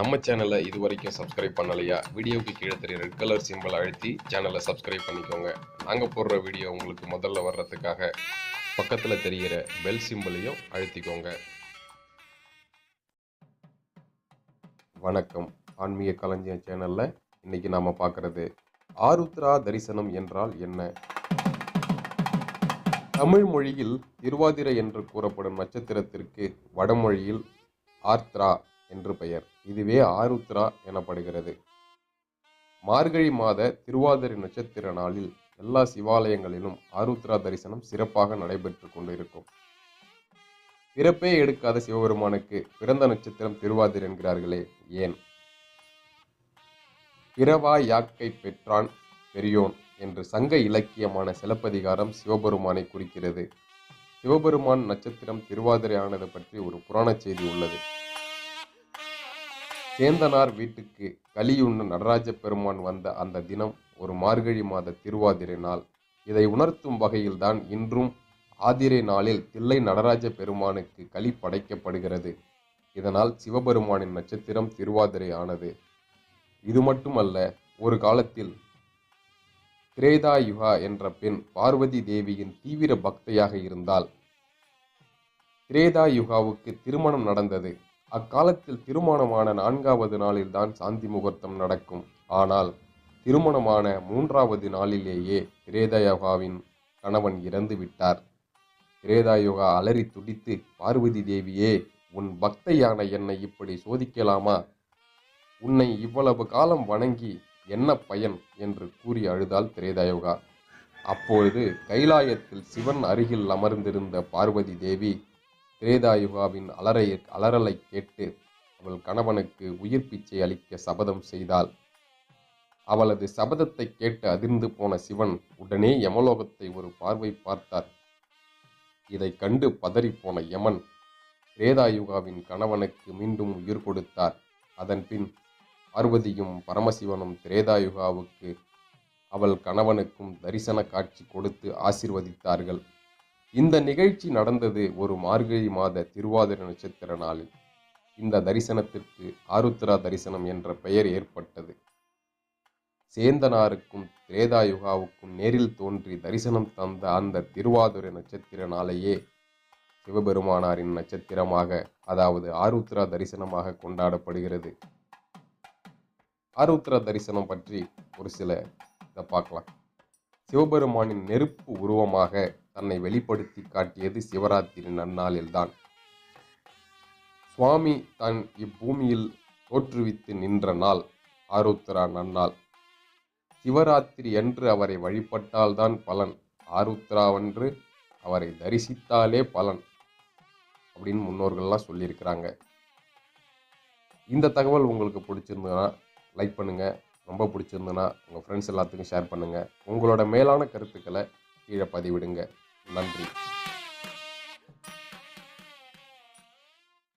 நம்ம சேனலை இது வரைக்கும் சப்ஸ்கிரைப் பண்ணலையா? வீடியோவுக்கு கீழே தெரிய ரெட் கலர் சிம்பிள் அழுத்தி சேனலை சப்ஸ்கிரைப் பண்ணிக்கோங்க. நாங்கள் போடுற வீடியோ உங்களுக்கு முதல்ல வர்றதுக்காக பக்கத்தில் தெரிகிற பெல் சிம்பிளையும் அழுத்திக்கோங்க. வணக்கம். ஆன்மீக களஞ்சியம் சேனலில் இன்னைக்கு நாம் பார்க்குறது ஆருத்ரா தரிசனம் என்றால் என்ன? தமிழ் மொழியில் திருவாதிரை என்று கூறப்படும் நட்சத்திரத்திற்கு வடமொழியில் ஆர்த்ரா என்று பெயர். இதுவே ஆருத்ரா எனப்படுகிறது. மார்கழி மாத திருவாதிரை நட்சத்திர நாளில் எல்லா சிவாலயங்களிலும் ஆருத்ரா தரிசனம் சிறப்பாக நடைபெற்று கொண்டிருக்கும். பிறப்பே எடுக்காத சிவபெருமானுக்கு பிறந்த நட்சத்திரம் திருவாதிரை என்கிறார்களே, ஏன்? பிறவா யாக்கை பெற்றான் பெரியோன் என்று சங்க இலக்கியமான சிலப்பதிகாரம் சிவபெருமானை குறிக்கிறது. சிவபெருமான் நட்சத்திரம் திருவாதிரை ஆனது பற்றி ஒரு புராண செய்தி உள்ளது. சேந்தனார் வீட்டுக்கு கலியுண்ண நடராஜ பெருமான் வந்த அந்த தினம் ஒரு மார்கழி மாத திருவாதிரை நாள். இதை உணர்த்தும் வகையில்தான் இன்றும் ஆதிரை நாளில் தில்லை நடராஜ பெருமானுக்கு களி படைக்கப்படுகிறது. இதனால் சிவபெருமானின் நட்சத்திரம் திருவாதிரை ஆனது. இது மட்டுமல்ல, ஒரு காலத்தில் திரேதாயுகா என்ற பெண் பார்வதி தேவியின் தீவிர பக்தையாக இருந்தால் திரேதாயுகாவுக்கு திருமணம் நடந்தது. அக்காலத்தில் திருமணமான 4வது நாளில்தான் சாந்தி முகூர்த்தம் நடக்கும். ஆனால் திருமணமான 3வது நாளிலேயே திரேதாயுகாவின் கணவன் இறந்து விட்டார். திரேதாயுகா அலறி துடித்து, பார்வதி தேவியே, உன் பக்தையான என்னை இப்படி சோதிக்கலாமா? உன்னை இவ்வளவு காலம் வணங்கி என்ன பயன் என்று கூறி அழுதாள் திரேதாயுகா. அப்பொழுது கைலாயத்தில் சிவன் அருகில் அமர்ந்திருந்த பார்வதி தேவி திரேதாயுகாவின் அலறலை கேட்டு அவள் கணவனுக்கு உயிர் பிச்சை அளிக்க சபதம் செய்தாள். அவளது சபதத்தை கேட்டு அதிர்ந்து போன சிவன் உடனே யமலோகத்தை ஒரு பார்வை பார்த்தார். இதை கண்டு பதறிப்போன யமன் திரேதாயுகாவின் கணவனுக்கு மீண்டும் உயிர் கொடுத்தார். அதன் பின் பார்வதியும் பரமசிவனும் திரேதாயுகாவுக்கு அவள் கணவனுக்கும் தரிசன காட்சி கொடுத்து ஆசீர்வதித்தார்கள். இந்த நிகழ்ச்சி நடந்தது ஒரு மார்கழி மாத திருவாதிரை நட்சத்திர நாளில். இந்த தரிசனத்திற்கு ஆருத்ரா தரிசனம் என்ற பெயர் ஏற்பட்டது. சேந்தனாருக்கும் திரேதாயுகாவுக்கும் நேரில் தோன்றி தரிசனம் தந்த அந்த திருவாதிரை நட்சத்திர நாளையே சிவபெருமானாரின் நட்சத்திரமாக, அதாவது ஆருத்ரா தரிசனமாக கொண்டாடப்படுகிறது. ஆருத்ரா தரிசனம் பற்றி ஒரு சில இதை பார்க்கலாம். சிவபெருமானின் நெருப்பு உருவமாக தன்னை வெளிப்படுத்தி காட்டியது சிவராத்திரி நன்னாளில்தான். சுவாமி தான் இப்பூமியில் தோற்றுவித்து நின்ற நாள் ஆருத்ரா நன்னாள். சிவராத்திரி அன்று அவரை வழிபட்டால்தான் பலன், ஆருத்ராவன்று அவரை தரிசித்தாலே பலன் அப்படின்னு முன்னோர்கள்லாம் சொல்லியிருக்கிறாங்க. இந்த தகவல் உங்களுக்கு பிடிச்சிருந்ததுன்னா லைக் பண்ணுங்கள். ரொம்ப பிடிச்சிருந்ததுன்னா உங்கள் ஃப்ரெண்ட்ஸ் எல்லாத்துக்கும் ஷேர் பண்ணுங்கள். உங்களோட மேலான கருத்துக்களை கீழே பதிவிடுங்க. நன்றி.